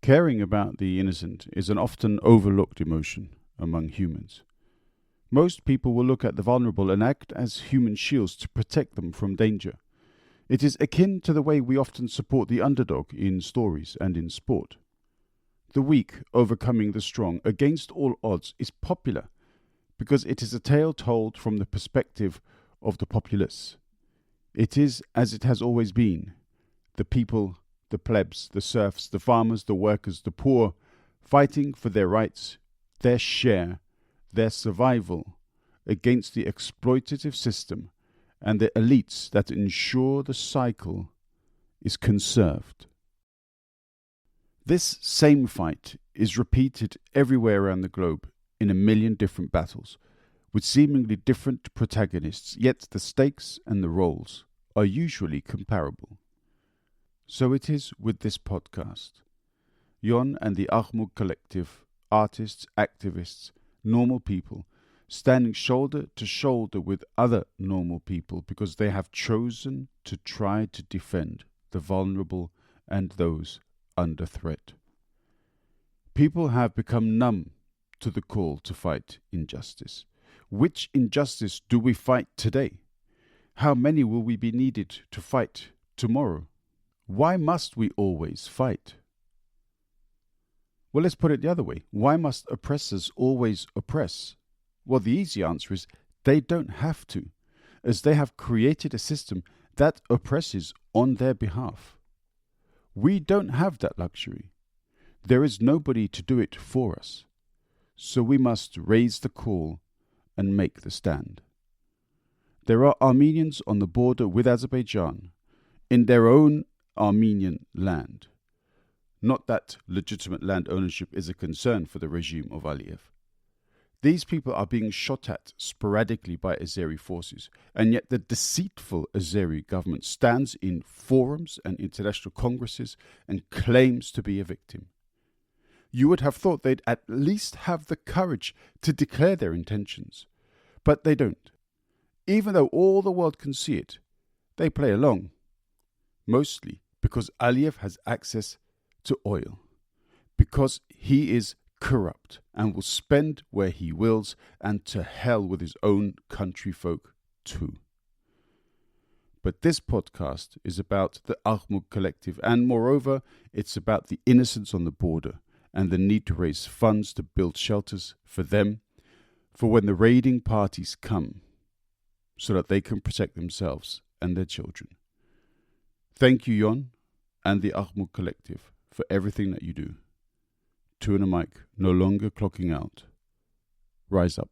Caring about the innocent is an often overlooked emotion among humans. Most people will look at the vulnerable and act as human shields to protect them from danger. It is akin to the way we often support the underdog in stories and in sport. The weak overcoming the strong against all odds is popular because it is a tale told from the perspective of the populace. It is as it has always been: the people, the plebs, the serfs, the farmers, the workers, the poor, fighting for their rights, their share, their survival against the exploitative system and the elites that ensure the cycle is conserved. This same fight is repeated everywhere around the globe in a million different battles, with seemingly different protagonists, yet the stakes and the roles are usually comparable. So it is with this podcast. Jon and the Aghmoog Collective, artists, activists, normal people, standing shoulder to shoulder with other normal people because they have chosen to try to defend the vulnerable and those under threat. People have become numb to the call to fight injustice. Which injustice do we fight today? How many will we be needed to fight tomorrow? Why must we always fight? Well, let's put it the other way. Why must oppressors always oppress? Well, the easy answer is they don't have to, as they have created a system that oppresses on their behalf. We don't have that luxury. There is nobody to do it for us. So we must raise the call and make the stand. There are Armenians on the border with Azerbaijan, in their own Armenian land. Not that legitimate land ownership is a concern for the regime of Aliyev. These people are being shot at sporadically by Azeri forces, and yet the deceitful Azeri government stands in forums and international congresses and claims to be a victim. You would have thought they'd at least have the courage to declare their intentions, but they don't. Even though all the world can see it, they play along, mostly because Aliyev has access to oil, because he is corrupt and will spend where he wills, and to hell with his own country folk too. But this podcast is about the Aghmoog Collective, and moreover, it's about the innocents on the border and the need to raise funds to build shelters for them, for when the raiding parties come, so that they can protect themselves and their children. Thank you, Jon, and the Aghmoog Collective for everything that you do. Twoandamic, no longer clocking out. Rise up.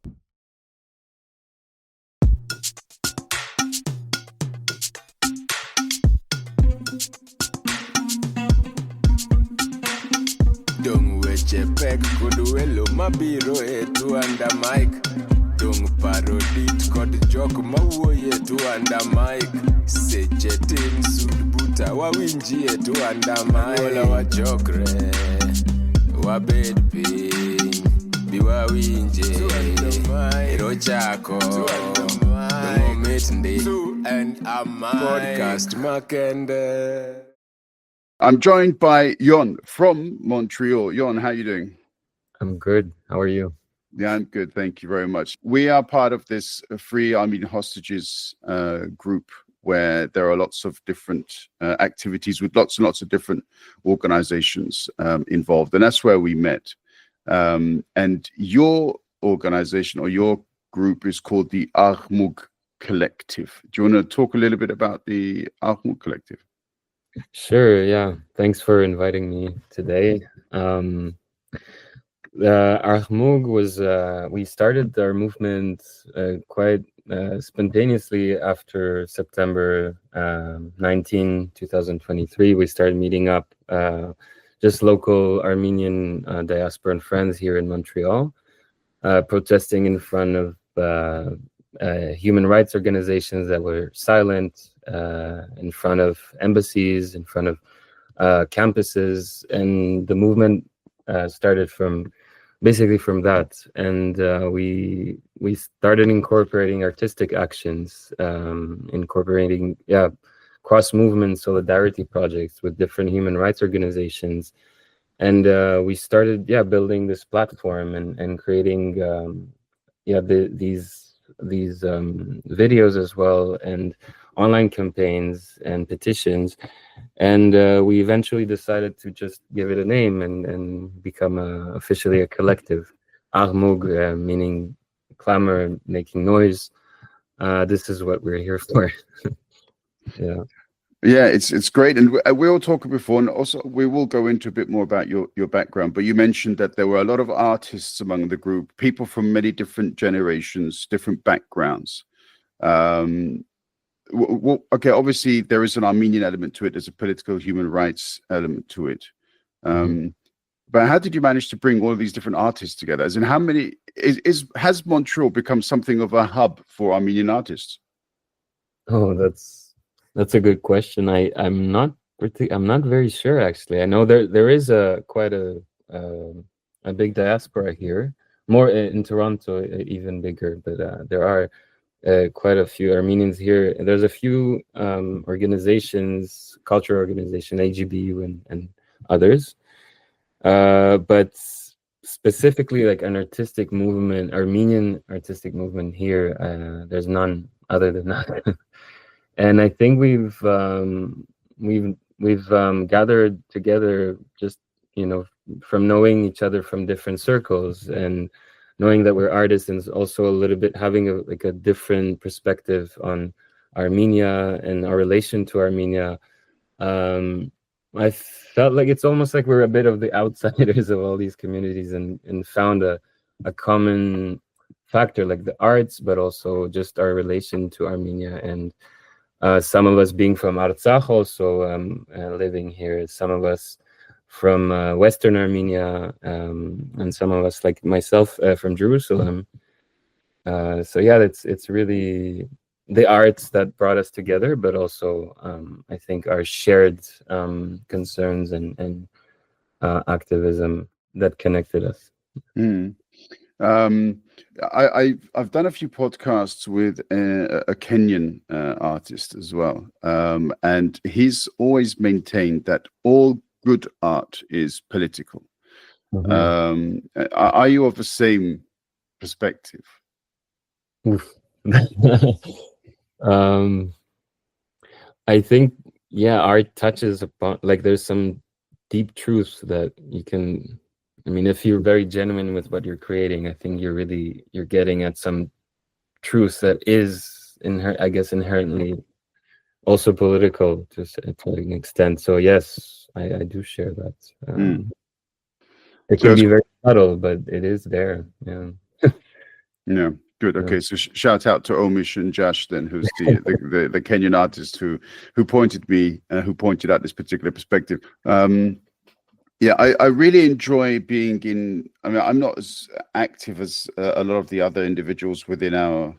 Dung weche pek kod welo mabiro e Twoandamic. Dung parodit kod jok mawuoye Twoandamic. Seche tin sud buta wawinji e Twoandamic. Ola wachokre, wabed piny, biwawinje, ero chako, dumomit ndi, podcast makende. I'm joined by Jon from Montreal. Jon, how are you doing? I'm good. How are you? Yeah, I'm good. Thank you very much. We are part of this Free Armenian Hostages group, where there are lots of different activities with lots and lots of different organizations involved. And that's where we met. And your organization or your group is called the Aghmoog Collective. Do you want to talk a little bit about the Aghmoog Collective? Sure, yeah. Thanks for inviting me today. The Aghmoog was, we started our movement quite spontaneously after September 19, 2023. We started meeting up just local Armenian diaspora and friends here in Montreal, protesting in front of human rights organizations that were silent, in front of embassies, in front of campuses, and the movement started from basically from that. And we started incorporating artistic actions, incorporating cross-movement solidarity projects with different human rights organizations, And we started building this platform and creating these videos as well, and online campaigns and petitions. And we eventually decided to just give it a name and become officially a collective. Aghmoog, meaning clamor, making noise. This is what we're here for. Yeah. Yeah, it's great, and we all talked before, and also we will go into a bit more about your background. But you mentioned that there were a lot of artists among the group, people from many different generations, different backgrounds. Okay, obviously there is an Armenian element to it. There's a political human rights element to it. But how did you manage to bring all of these different artists together? As in, how many has Montreal become something of a hub for Armenian artists? Oh, that's a good question. I'm not very sure, actually. I know there is quite a big diaspora here, more in Toronto, even bigger. But there are quite a few Armenians here. And there's a few organizations, cultural organization, AGBU and others. But specifically, like an artistic movement, Armenian artistic movement here, there's none other than that. And I think we've gathered together just, from knowing each other from different circles, and knowing that we're artists, and also a little bit having a different perspective on Armenia and our relation to Armenia. I felt like it's almost like we're a bit of the outsiders of all these communities, and found a common factor, like the arts, but also just our relation to Armenia. And some of us being from Artsakh, also living here, some of us from Western Armenia, and some of us, like myself, from Jerusalem. So yeah, it's really the arts that brought us together, but also I think our shared concerns and activism that connected us. I've done a few podcasts with a Kenyan artist as well, and he's always maintained that all good art is political. Are you of the same perspective? I think, art touches upon, like, there's some deep truths that you can, if you're very genuine with what you're creating, I think you're getting at some truth that is inherently also political to an extent. So yes, I do share that. It can be very subtle, but it is there. Yeah. Yeah. Good. Okay, so shout out to Omish and Josh then, who's the Kenyan artist who pointed out this particular perspective. I really enjoy being in. I'm not as active as a lot of the other individuals within our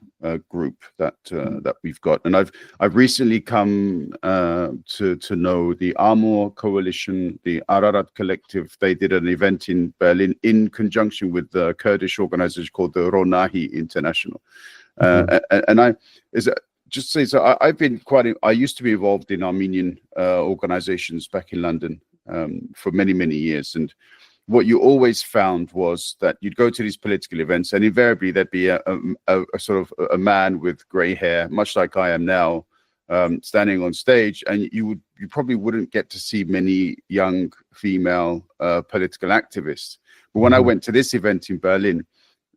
group that we've got, and I've recently come to know the Armor Coalition, the Aghmoog Collective. They did an event in Berlin in conjunction with the Kurdish organization called the Ronahi International, and I've been I used to be involved in Armenian organizations back in London for many, many years. And what you always found was that you'd go to these political events, and invariably there'd be a sort of a man with gray hair, much like I am now, standing on stage, and you probably wouldn't get to see many young female political activists. But when I went to this event in Berlin,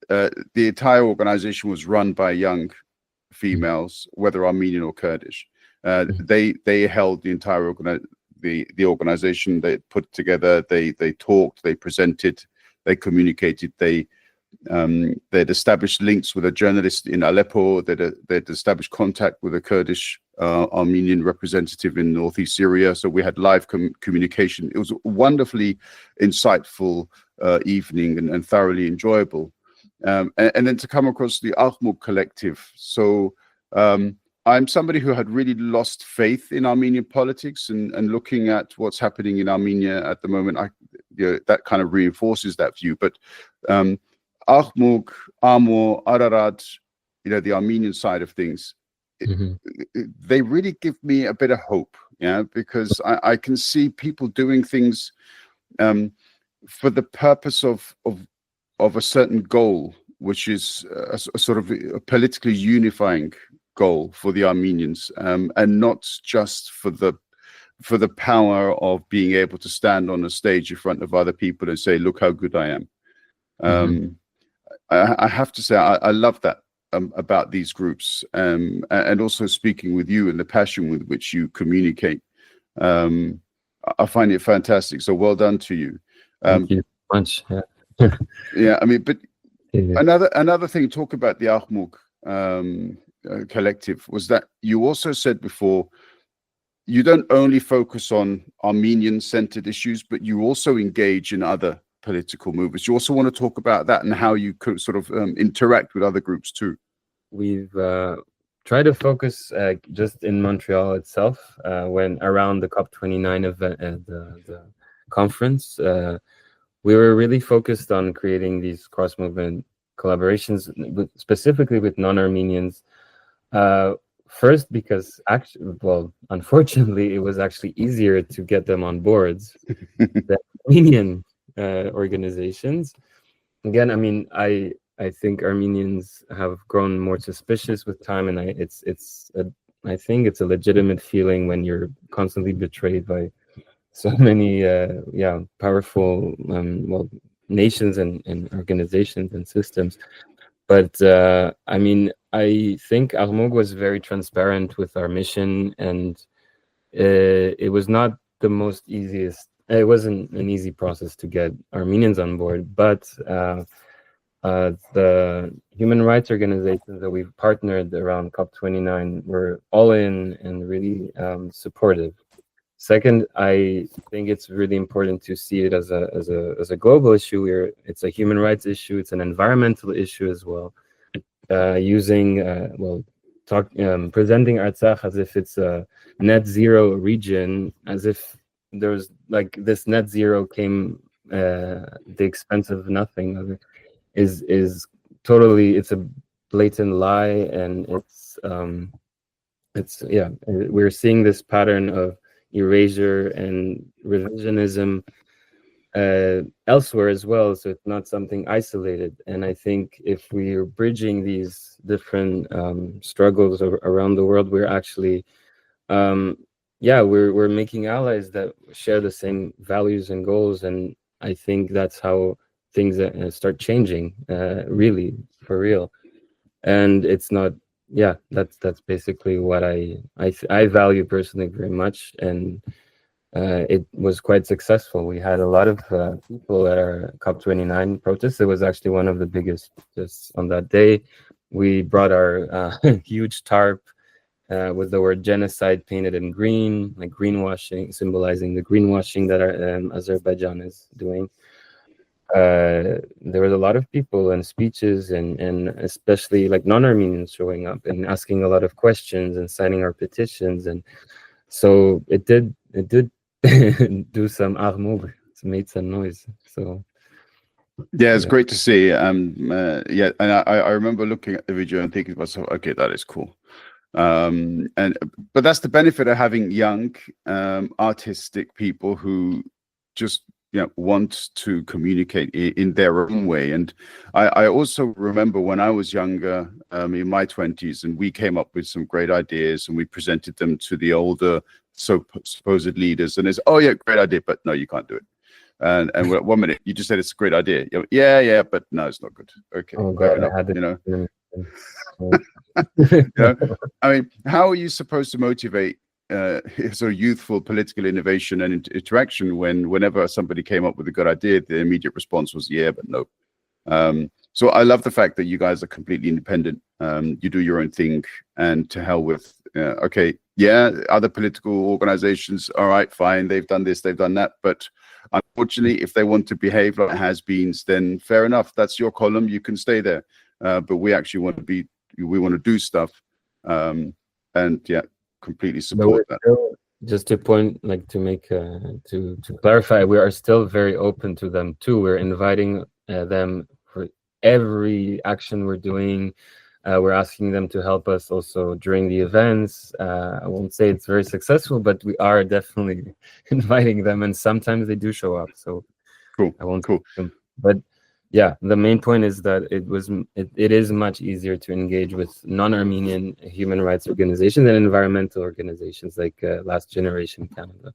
the entire organization was run by young females, whether Armenian or Kurdish. They held the entire the organization. They put together, they talked, they presented, they communicated, they'd established links with a journalist in Aleppo, they'd established contact with a Kurdish Armenian representative in northeast Syria. So we had live communication. It was a wonderfully insightful evening and thoroughly enjoyable. And then to come across the Aghmoog Collective. So I'm somebody who had really lost faith in Armenian politics, and looking at what's happening in Armenia at the moment, that kind of reinforces that view. But Aghmoog, Armor, Ararat, the Armenian side of things, they really give me a bit of hope, because I can see people doing things for the purpose of a certain goal, which is a sort of a politically unifying goal for the Armenians, and not just for the power of being able to stand on a stage in front of other people and say, "Look how good I am." I have to say, I love that about these groups, and also speaking with you and the passion with which you communicate. I find it fantastic. So well done to you. Thank you so much. Yeah. Yeah, I mean, but another thing, talk about the Aghmoog Collective, was that you also said before, you don't only focus on Armenian-centered issues, but you also engage in other political movements. You also want to talk about that and how you could sort of interact with other groups too. We've tried to focus just in Montreal itself, when around the COP29 event, the conference, we were really focused on creating these cross-movement collaborations, specifically with non-Armenians. First, because unfortunately, it was actually easier to get them on boards than Armenian organizations. Again, I mean, I think Armenians have grown more suspicious with time, and I think it's a legitimate feeling when you're constantly betrayed by so many powerful nations and organizations and systems. But I mean, I think Aghmoog was very transparent with our mission, and it was not the most easiest. It wasn't an easy process to get Armenians on board, but the human rights organizations that we've partnered around COP29 were all in and really supportive. Second, I think it's really important to see it as a global issue. It's a human rights issue. It's an environmental issue as well. Presenting Artsakh as if it's a net zero region, as if there's like this net zero came the expense of nothing, is totally, it's a blatant lie, and we're seeing this pattern of erasure and revisionism elsewhere as well, so it's not something isolated. And I think if we're bridging these different struggles around the world, we're actually we're making allies that share the same values and goals, and I think that's how things start changing, really, for real. And it's not, that's basically what I value personally very much, and it was quite successful. We had a lot of people at our COP29 protests. It was actually one of the biggest just on that day. We brought our huge tarp with the word genocide painted in green, like greenwashing, symbolizing the greenwashing that Azerbaijan is doing. There was a lot of people and speeches, and especially like non-Armenians showing up and asking a lot of questions and signing our petitions, and so it did do some Aghmoog. It's made some noise. So yeah, it's great to see. And I remember looking at the video and thinking to myself, okay, that is cool. But that's the benefit of having young artistic people who just want to communicate in their own way. And I also remember when I was younger, in my 20s, and we came up with some great ideas and we presented them to the older supposed leaders, and it's, oh yeah, great idea, but no, you can't do it. And 1 minute you just said it's a great idea. Yeah, but no, it's not good. Okay, oh God, I had I mean, how are you supposed to motivate sort of youthful political innovation and interaction whenever somebody came up with a good idea, the immediate response was yeah, but no. So I love the fact that you guys are completely independent. You do your own thing, and to hell with okay, yeah, other political organizations, all right, fine, they've done this, they've done that, but unfortunately, if they want to behave like has-beens, then fair enough, that's your column, you can stay there. But we actually want to do stuff, and yeah, completely support that. Just to point, like to make to clarify, we are still very open to them too. We're inviting them for every action we're doing. We're asking them to help us also during the events. I won't say it's very successful, but we are definitely inviting them, and sometimes they do show up. So Cool. I won't. Cool. But yeah, the main point is that it is much easier to engage with non-Armenian human rights organizations and environmental organizations like Last Generation Canada.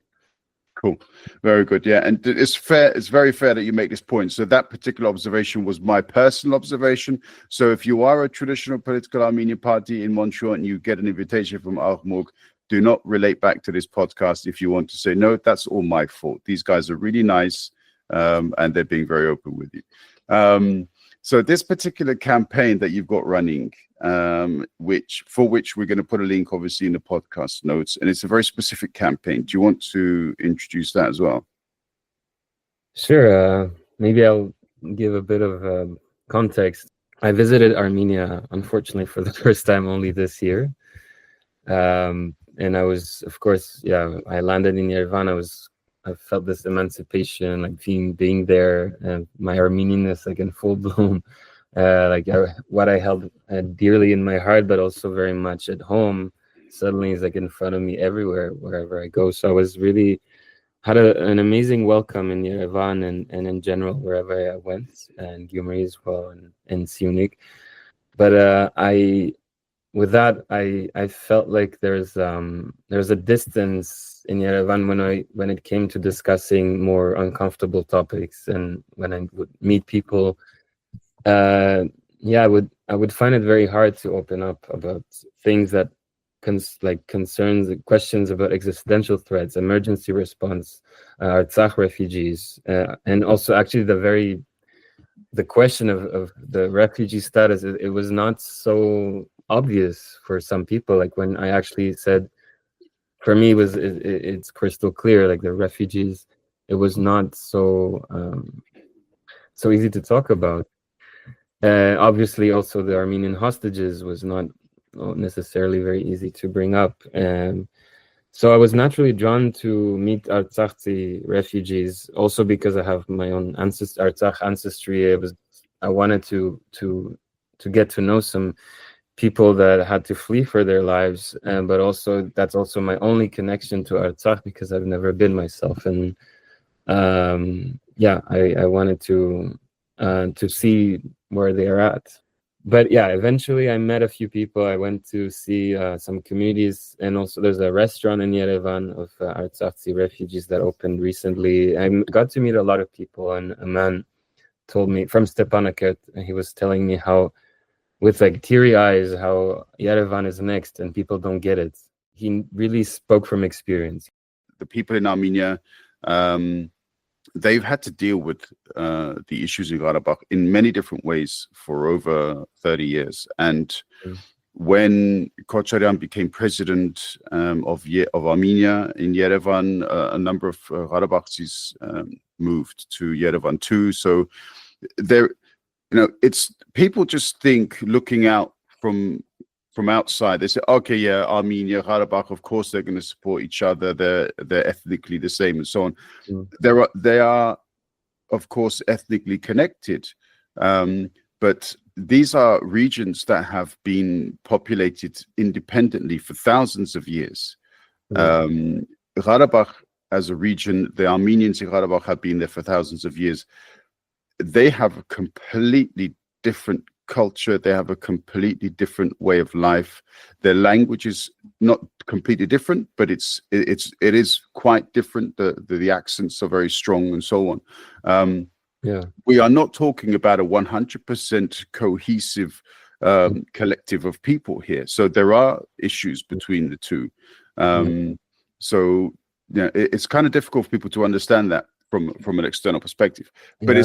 Cool. Very good. Yeah. And it's fair. It's very fair that you make this point. So that particular observation was my personal observation. So if you are a traditional political Armenian party in Montreal and you get an invitation from Aghmoog, do not relate back to this podcast if you want to say, no, that's all my fault. These guys are really nice and they're being very open with you. So this particular campaign that you've got running, which we're going to put a link obviously in the podcast notes, and it's a very specific campaign. Do you want to introduce that as well? Sure. Maybe I'll give a bit of context. I visited Armenia, unfortunately, for the first time only this year. And I was, of course, I landed in Yerevan. I felt this emancipation, like being there, and my Armenianness like in full bloom, what I held dearly in my heart, but also very much at home, suddenly is like in front of me everywhere, wherever I go. So I was really had an amazing welcome in Yerevan and in general wherever I went, and Gyumri as well, and Siunik. But with that, I felt like there's a distance in Yerevan when it came to discussing more uncomfortable topics, and when I would meet people, I would find it very hard to open up about things that concerns, questions about existential threats, emergency response, Artsakh refugees, and also actually the question of the refugee status. It was not so obvious for some people. Like when I actually said, for me, it's crystal clear. Like the refugees, it was not so easy to talk about. Obviously, also the Armenian hostages was not necessarily very easy to bring up. So I was naturally drawn to meet Artsakhi refugees, also because I have my own Artsakh ancestry. I wanted to get to know some people that had to flee for their lives, but also that's also my only connection to Artsakh, because I've never been myself, and I wanted to see where they are at. But yeah, eventually I met a few people. I went to see some communities, and also there's a restaurant in Yerevan of Artsakhi refugees that opened recently. I got to meet a lot of people, and a man told me from Stepanakert, and he was telling me how, with like teary eyes, how Yerevan is next and people don't get it. He really spoke from experience. The people in Armenia, they've had to deal with the issues in Karabakh in many different ways for over 30 years. And when Kocharian became president of Armenia in Yerevan, a number of Karabakhis moved to Yerevan too. So there, it's people just think, looking out from outside, they say, okay, yeah, Armenia, Karabakh, of course they're going to support each other. They're ethnically the same and so on. They are, of course, ethnically connected, but these are regions that have been populated independently for thousands of years. Karabakh as a region, the Armenians in Karabakh have been there for thousands of years. They have a completely different culture. They have a completely different way of life. Their language is not completely different, but it is quite different. The accents are very strong and so on. We are not talking about a 100% cohesive collective of people here. So there are issues between the two. So it's kind of difficult for people to understand that from an external perspective. But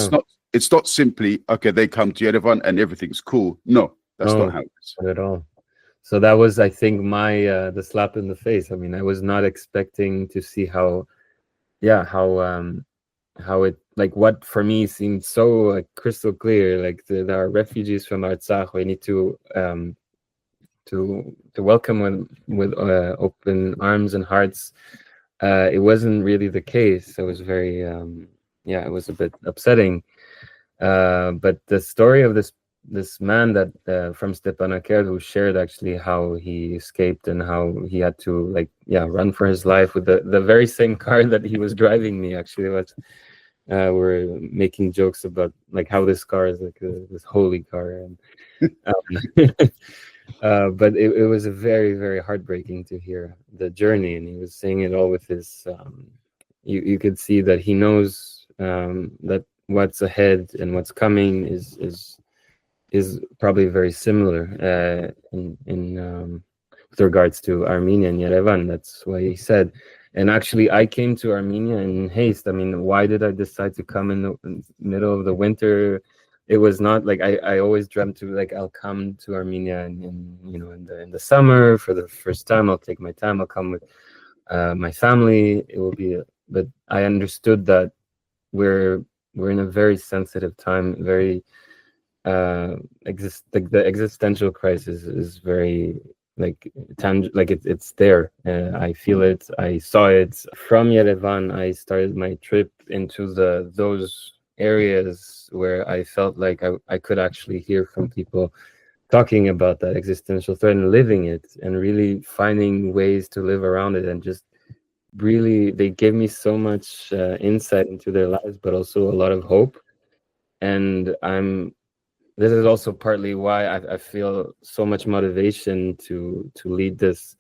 it's not simply, okay, they come to Yerevan and everything's cool. No, that's not how it is. Not at all. So that was, I think, my the slap in the face. I mean, I was not expecting to see how it, like, what for me seemed so crystal clear. Like there are refugees from Artsakh. We need to welcome with open arms and hearts. It wasn't really the case. It was very it was a bit upsetting. But the story of this man that from Stepanakert, who shared actually how he escaped and how he had to run for his life with the very same car that he was driving me. Actually, we're making jokes about like how this car is like this holy car, and but it was a very, very heartbreaking to hear the journey, and he was saying it all with his. You could see that he knows that what's ahead and what's coming is probably very similar in with regards to Armenia and Yerevan. That's why he said. And actually, I came to Armenia in haste. I mean, why did I decide to come in the middle of the winter? It was not like I always dreamt to like I'll come to Armenia in you know in the summer for the first time. I'll take my time. I'll come with my family. It will be, but I understood that we're in a very sensitive time. Very the existential crisis is very like it's there. I feel it. I saw it from Yerevan. I started my trip into those areas where I felt like I could actually hear from people talking about that existential threat and living it and really finding ways to live around it, and just really they gave me so much insight into their lives, but also a lot of hope. And this is also partly why I feel so much motivation to lead this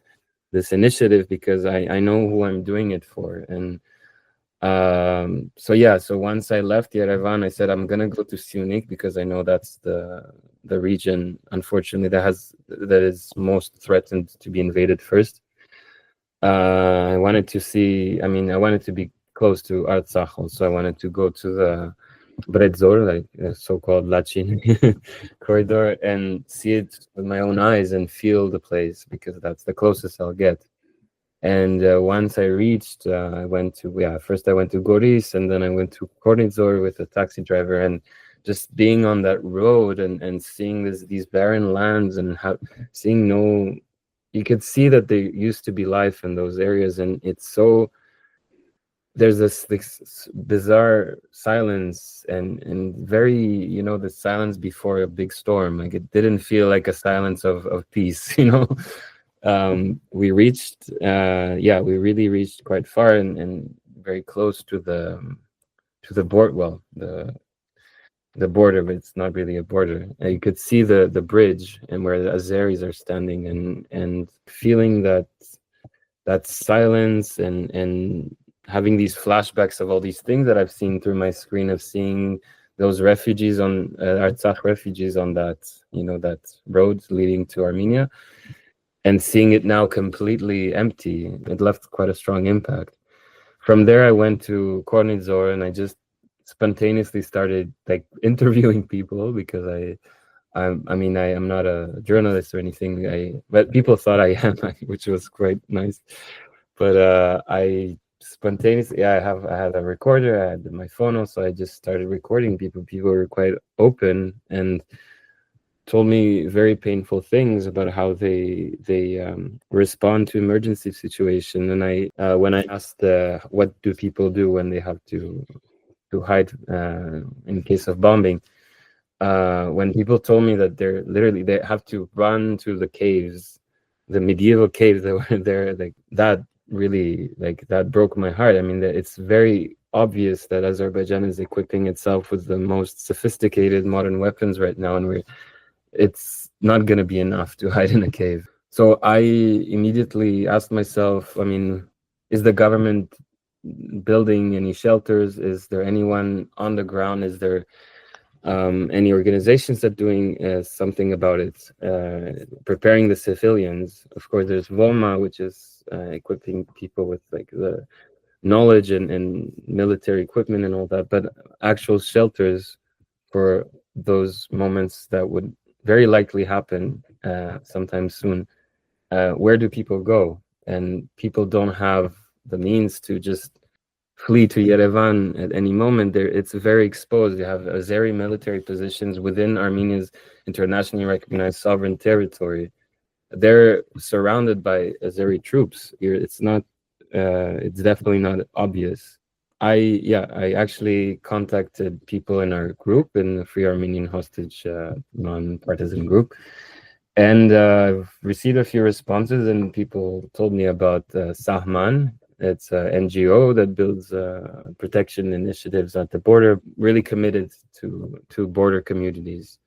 initiative, because I know who I'm doing it for. And so once I left Yerevan, I said I'm gonna go to Syunik because I know that's the region, unfortunately, that is most threatened to be invaded first. I wanted to be close to Artsakh also. I wanted to go to the Bredzor, like the so-called Lachin corridor, and see it with my own eyes and feel the place, because that's the closest I'll get. And once I reached, I went to Goris, and then I went to Kornizor with a taxi driver, and just being on that road and seeing these barren lands and you could see that there used to be life in those areas, and it's so. There's this bizarre silence and very, the silence before a big storm. Like it didn't feel like a silence of peace, we really reached quite far and very close to the border. Well, the border, but it's not really a border. You could see the bridge and where the Azeris are standing, and feeling that silence and having these flashbacks of all these things that I've seen through my screen, of seeing those refugees on Artsakh refugees on that road leading to Armenia, and seeing it now completely empty. It left quite a strong impact. From there, I went to Kornizor, and I just spontaneously started like interviewing people, because I am not a journalist or anything, but people thought I am, which was quite nice. But I spontaneously, I had a recorder, I had my phone, so I just started recording people. People were quite open and told me very painful things about how they respond to emergency situation. And when I asked what do people do when they have to hide in case of bombing, when people told me that they have to run to the caves, the medieval caves that were there, like that really, like that broke my heart. I mean, it's very obvious that Azerbaijan is equipping itself with the most sophisticated modern weapons right now, and it's not going to be enough to hide in a cave. So I immediately asked myself, I mean, is the government building any shelters? Is there anyone on the ground? Is there any organizations that doing something about it, preparing the civilians? Of course, there's VOMA, which is equipping people with like the knowledge and military equipment and all that, but actual shelters for those moments that would very likely happen sometime soon. Where do people go? And people don't have the means to just flee to Yerevan at any moment. It's very exposed. You have Azeri military positions within Armenia's internationally recognized sovereign territory. They're surrounded by Azeri troops. It's definitely not obvious. I actually contacted people in our group, in the Free Armenian Hostage non-partisan group, and I've received a few responses, and people told me about Sahman, It's an NGO that builds protection initiatives at the border, really committed to border communities.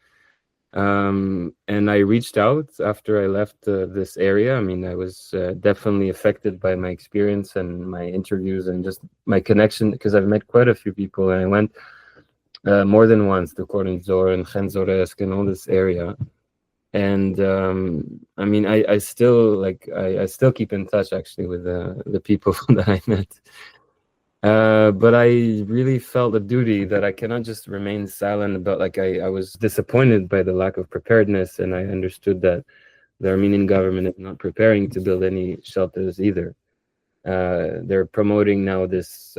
And I reached out after I left this area. I mean, I was definitely affected by my experience and my interviews and just my connection, because I've met quite a few people, and I went more than once to Kornzor and Khenzoresk and all this area. And I mean, I still I still keep in touch actually with the people that I met. But I really felt a duty that I cannot just remain silent about. Like I was disappointed by the lack of preparedness, and I understood that the Armenian government is not preparing to build any shelters either. They're promoting now this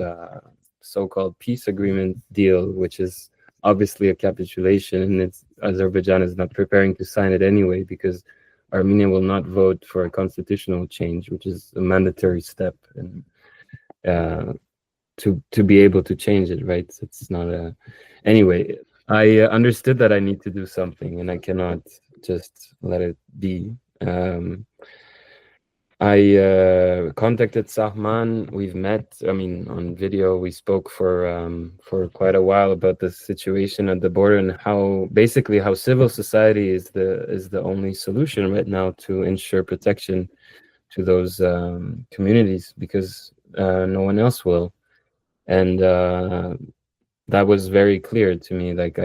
so-called peace agreement deal, which is obviously a capitulation, and Azerbaijan is not preparing to sign it anyway, because Armenia will not vote for a constitutional change, which is a mandatory step, and to be able to change it, right? It's not a... Anyway, I understood that I need to do something, and I cannot just let it be. I contacted Sahman. We've met, I mean, on video. We spoke for quite a while about the situation at the border, and how basically how civil society is the only solution right now to ensure protection to those communities, because no one else will. And that was very clear to me. Like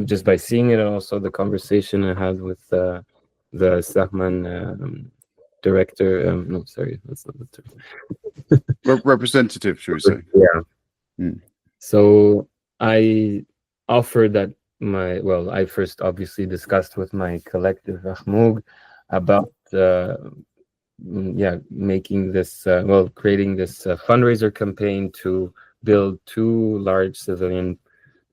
just by seeing it, and also the conversation I had with the Sahman director, no, sorry, that's not the term. Representative, should we say? Yeah. So I offered that I first obviously discussed with my collective Aghmoog about making this creating this fundraiser campaign to build 2 large civilian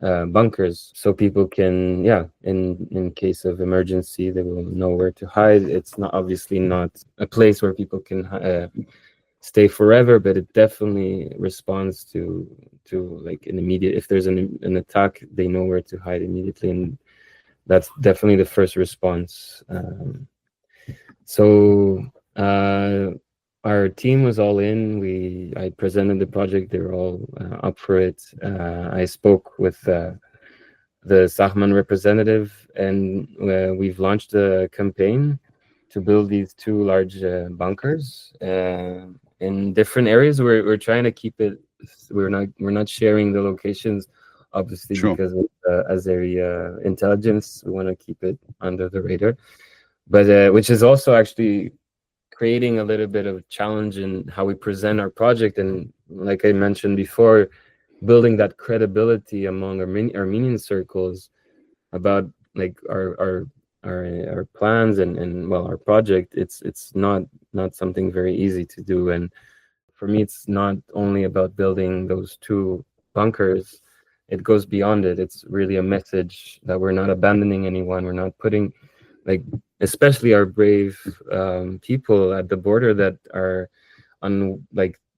bunkers, so people can, in case of emergency, they will know where to hide. It's not obviously not a place where people can stay forever, but it definitely responds to like an immediate, if there's an attack, they know where to hide immediately, and that's definitely the first response. Our team was all in. I presented the project. They were all up for it. I spoke with the Sahman representative, and we've launched a campaign to build these 2 large bunkers in different areas. We're trying to keep it. We're not sharing the locations, obviously, Sure. because of Azeri intelligence. We want to keep it under the radar, but which is also actually creating a little bit of challenge in how we present our project, and like I mentioned before, building that credibility among Armenian circles about like our plans and our project. It's not something very easy to do, and for me, it's not only about building those 2 bunkers. It goes beyond it. It's really a message that we're not abandoning anyone. We're not putting, like, especially our brave people at the border that are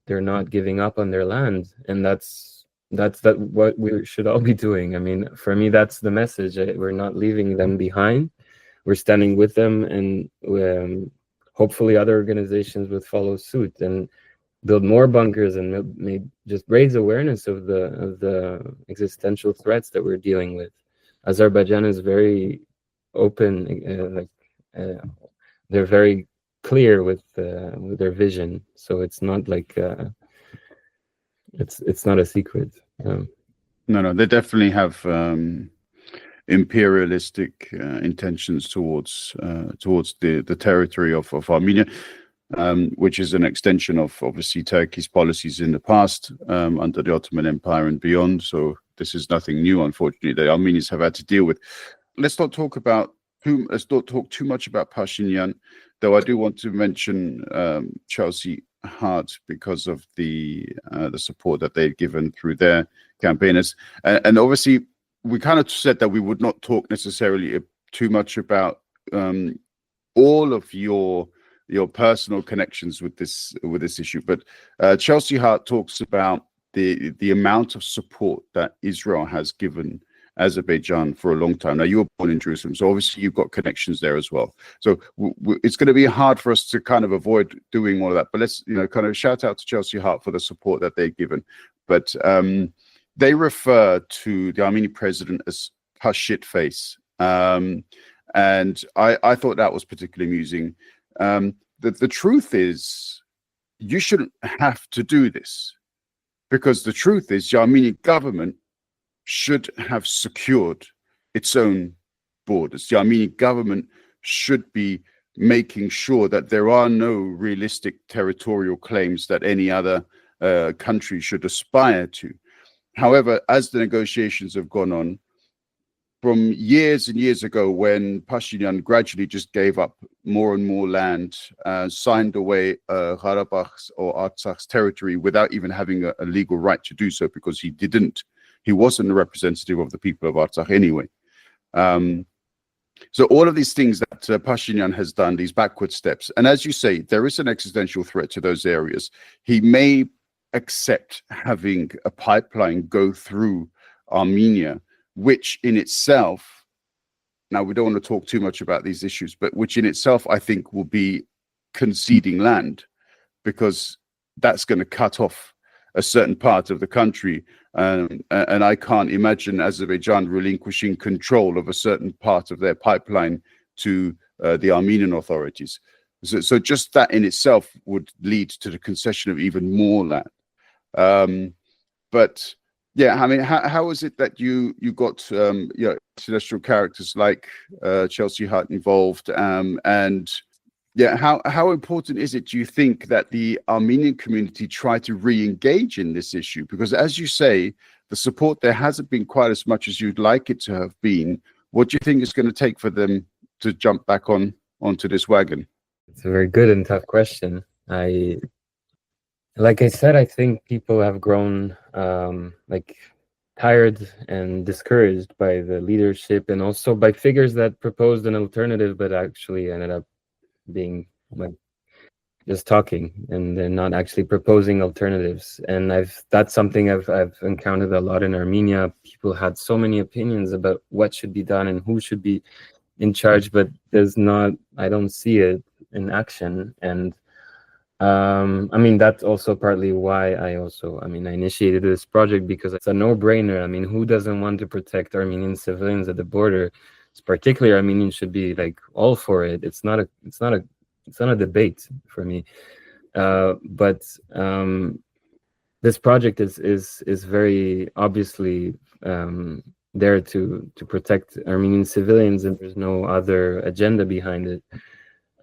they're not giving up on their land, and that's what we should all be doing. I mean, for me, that's the message. We're not leaving them behind. We're standing with them, and hopefully other organizations would follow suit and build more bunkers, and maybe just raise awareness of the existential threats that we're dealing with. Azerbaijan is very open, they're very clear with their vision, so it's not like it's not a secret. No, they definitely have imperialistic intentions towards the territory of Armenia, which is an extension of obviously Turkey's policies in the past under the Ottoman Empire and beyond. So this is nothing new, unfortunately, that Armenians have had to deal with. Let's not talk too much about Pashinyan, though I do want to mention Chelsea Hart because of the support that they've given through their campaigners. And obviously, we kind of said that we would not talk necessarily too much about all of your personal connections with this issue, but Chelsea Hart talks about the amount of support that Israel has given Azerbaijan for a long time. Now, you were born in Jerusalem, so obviously you've got connections there as well. So it's going to be hard for us to kind of avoid doing all of that. But let's, kind of shout out to Chelsea Hart for the support that they've given. But they refer to the Armenian president as Shitface. And I thought that was particularly amusing. The truth is, you shouldn't have to do this, because the truth is the Armenian government should have secured its own borders. The Armenian government should be making sure that there are no realistic territorial claims that any other country should aspire to. However, as the negotiations have gone on, from years and years ago, when Pashinyan gradually just gave up more and more land, signed away Karabakh's or Artsak's territory without even having a legal right to do so, because he wasn't a representative of the people of Artsakh anyway. So all of these things that Pashinyan has done, these backward steps, and as you say, there is an existential threat to those areas. He may accept having a pipeline go through Armenia, which in itself, now we don't want to talk too much about these issues, but which in itself I think will be conceding land, because that's going to cut off a certain part of the country. And I can't imagine Azerbaijan relinquishing control of a certain part of their pipeline to the Armenian authorities. So just that in itself would lead to the concession of even more land. But yeah, I mean, how is it that you got celestial characters like Chelsea Hart involved, and yeah, how important is it, do you think, that the Armenian community try to re-engage in this issue? Because as you say, the support there hasn't been quite as much as you'd like it to have been. What do you think it's going to take for them to jump back onto this wagon? It's a very good and tough question. Like I said, I think people have grown tired and discouraged by the leadership, and also by figures that proposed an alternative but actually ended up being just talking and then not actually proposing alternatives. And that's something I've encountered a lot in Armenia. People had so many opinions about what should be done and who should be in charge, but I don't see it in action. And I mean, that's also partly why I initiated this project, because it's a no-brainer. I mean, who doesn't want to protect Armenian civilians at the border? Particularly Armenians should be all for it. It's not a debate for me. But this project is very obviously there to protect Armenian civilians, and there's no other agenda behind it.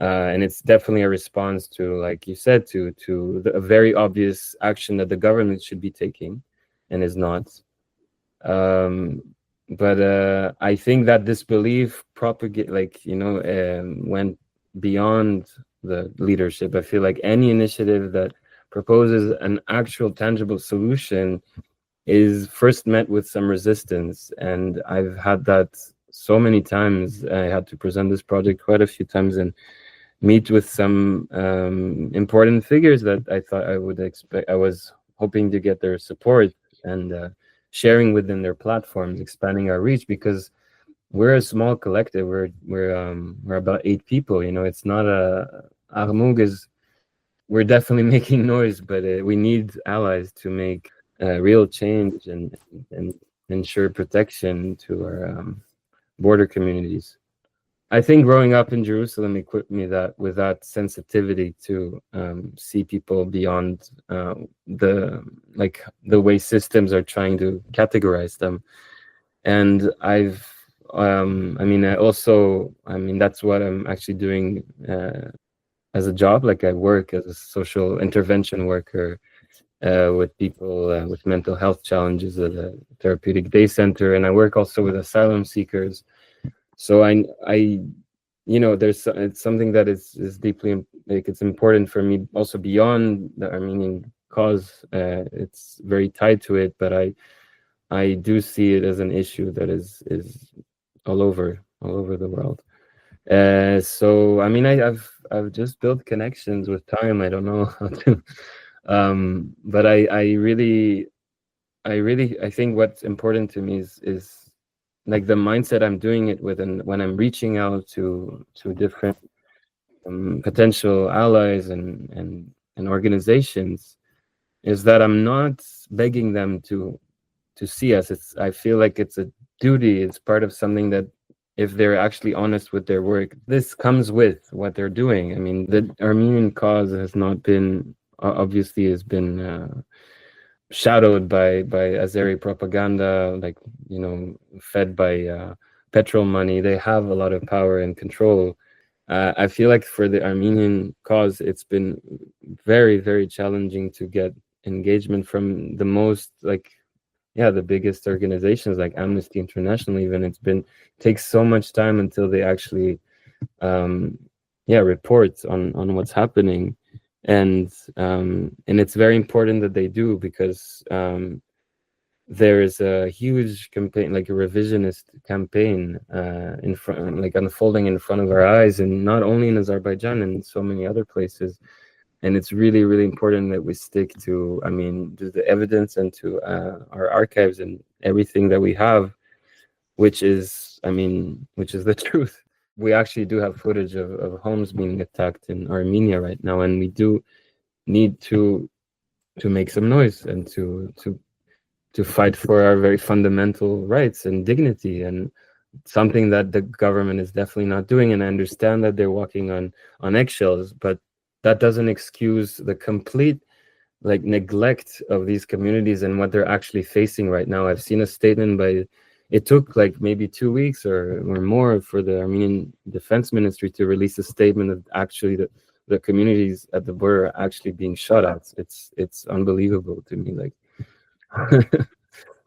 And it's definitely a response to, like you said, to a very obvious action that the government should be taking and is not. But I think that this belief went beyond the leadership. I feel like any initiative that proposes an actual tangible solution is first met with some resistance. And I've had that so many times. I had to present this project quite a few times and meet with some important figures that I thought I would expect. I was hoping to get their support and sharing within their platforms, expanding our reach, because we're a small collective. We're about 8 people. It's not Aghmoog we're definitely making noise, but we need allies to make real change and ensure protection to our border communities. I think growing up in Jerusalem equipped me with that sensitivity to see people beyond the way systems are trying to categorize them. And that's what I'm actually doing as a job. I work as a social intervention worker with people with mental health challenges at a therapeutic day center, and I work also with asylum seekers. So it's something that is deeply it's important for me also beyond the Armenian cause. It's very tied to it, but I do see it as an issue that is all over the world. So I mean, I've just built connections with time. I don't know how to, but I think what's important to me is like the mindset I'm doing it with, and when I'm reaching out to different potential allies and organizations, is that I'm not begging them to see us. I feel like it's a duty. It's part of something that, if they're actually honest with their work, this comes with what they're doing. I mean, the Armenian cause has not been, obviously has been shadowed by Azeri propaganda, like, you know, fed by petrol money. They have a lot of power and control. I feel like for the Armenian cause, it's been very, very challenging to get engagement from the most, like, the biggest organizations like Amnesty International. Even takes so much time until they actually report on what's happening, and it's very important that they do, because there is a huge campaign, like a revisionist campaign, in front, like unfolding in front of our eyes, and not only in Azerbaijan and so many other places. And it's really, really important that we stick to, I mean, to the evidence and to our archives and everything that we have, which is the truth. We actually do have footage of homes being attacked in Armenia right now, and we do need to make some noise and to fight for our very fundamental rights and dignity, and something that the government is definitely not doing. And I understand that they're walking on eggshells, but that doesn't excuse the complete, like, neglect of these communities and what they're actually facing right now. I've seen a statement it took like maybe 2 weeks or more for the Armenian Defense Ministry to release a statement of actually the communities at the border are actually being shot at. It's unbelievable to me. Like,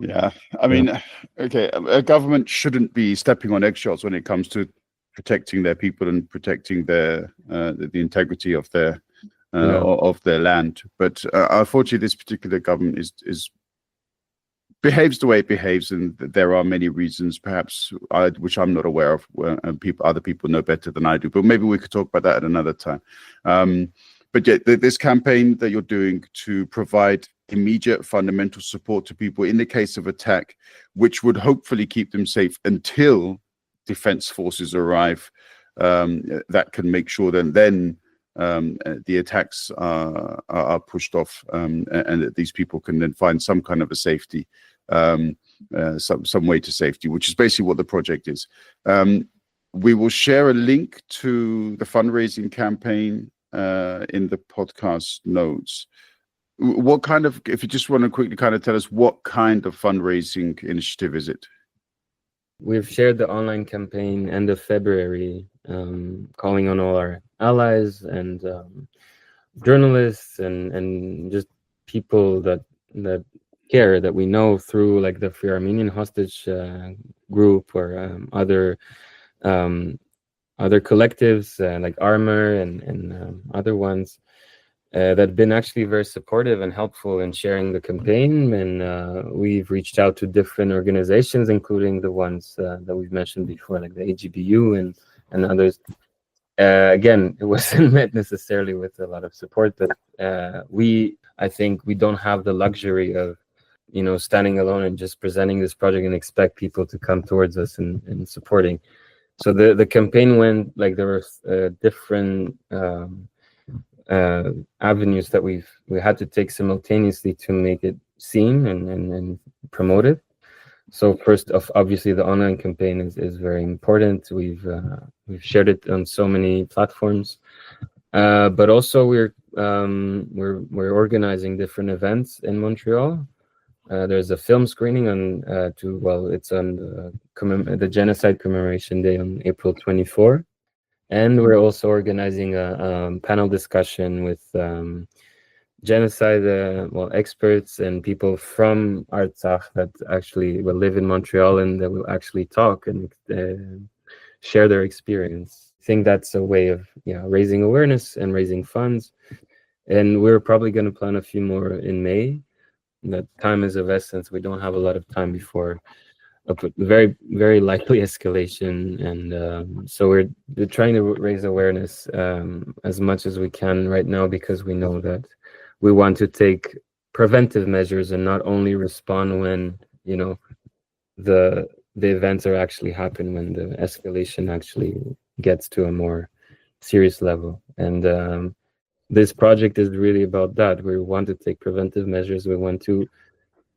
yeah, I mean, okay, a government shouldn't be stepping on eggshells when it comes to protecting their people and protecting their the integrity of their land. But unfortunately, this particular government behaves the way it behaves, and there are many reasons, perhaps which I'm not aware of. Other people know better than I do. But maybe we could talk about that at another time. But yeah, this campaign that you're doing to provide immediate fundamental support to people in the case of attack, which would hopefully keep them safe until defense forces arrive, that can make sure that then the attacks are pushed off, and that these people can then find some kind of a safety, some way to safety, which is basically what the project is. We will share a link to the fundraising campaign in the podcast notes. What kind of, if you just want to quickly kind of tell us, what kind of fundraising initiative is it? We've shared the online campaign end of February, calling on all our allies and journalists and just people that care, that we know through like the Free Armenian Hostage group, or other collectives like Armor and other ones that have been actually very supportive and helpful in sharing the campaign. And we've reached out to different organizations, including the ones that we've mentioned before, like the AGBU and others. Again, it wasn't met necessarily with a lot of support, but I think we don't have the luxury of, standing alone and just presenting this project and expect people to come towards us and supporting. So the campaign went, like, there were different avenues that we had to take simultaneously to make it seen and promote it. So first off, obviously the online campaign is very important. We've shared it on so many platforms, but also we're organizing different events in Montreal. There's a film screening it's on the Genocide Commemoration Day on April 24. And we're also organizing a panel discussion with genocide experts and people from Artsakh that actually will live in Montreal and that will actually talk and share their experience. I think that's a way of raising awareness and raising funds. And we're probably going to plan a few more in May. That time is of essence. We don't have a lot of time before a very, very likely escalation, and so we're trying to raise awareness as much as we can right now, because we know that we want to take preventive measures and not only respond when the the events are actually happen, when the escalation actually gets to a more serious level. And this project is really about that. We want to take preventive measures. We want to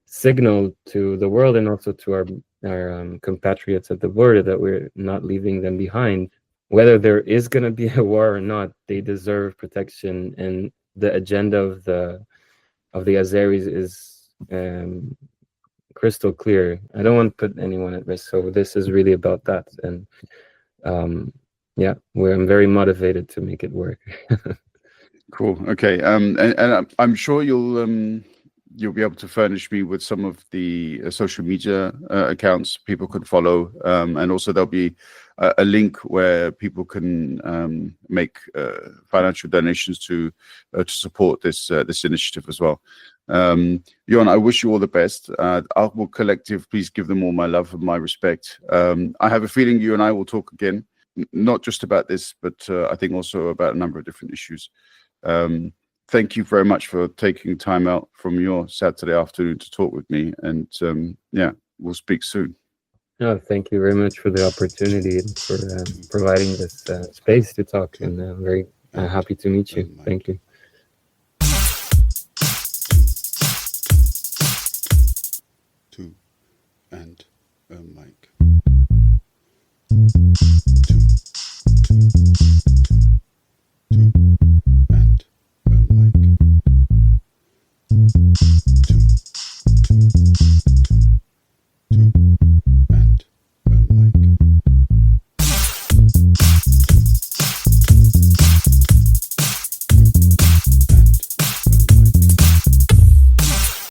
signal to the world and also to our compatriots at the border that we're not leaving them behind. Whether there is going to be a war or not, they deserve protection, and the agenda of the Azeris is crystal clear. I don't want to put anyone at risk, so this is really about that. And yeah, I'm very motivated to make it work. Cool. Okay. And I'm sure you'll be able to furnish me with some of the social media accounts people can follow, and also there'll be a link where people can make financial donations to support this initiative as well. Jon, I wish you all the best. Aghmoog Collective, please give them all my love and my respect. I have a feeling you and I will talk again, not just about this, but I think also about a number of different issues. Thank you very much for taking time out from your Saturday afternoon to talk with me. And yeah, we'll speak soon. No, thank you very much for the opportunity and for providing this space to talk. And I'm very happy to meet you. Thank you. Two and a mic.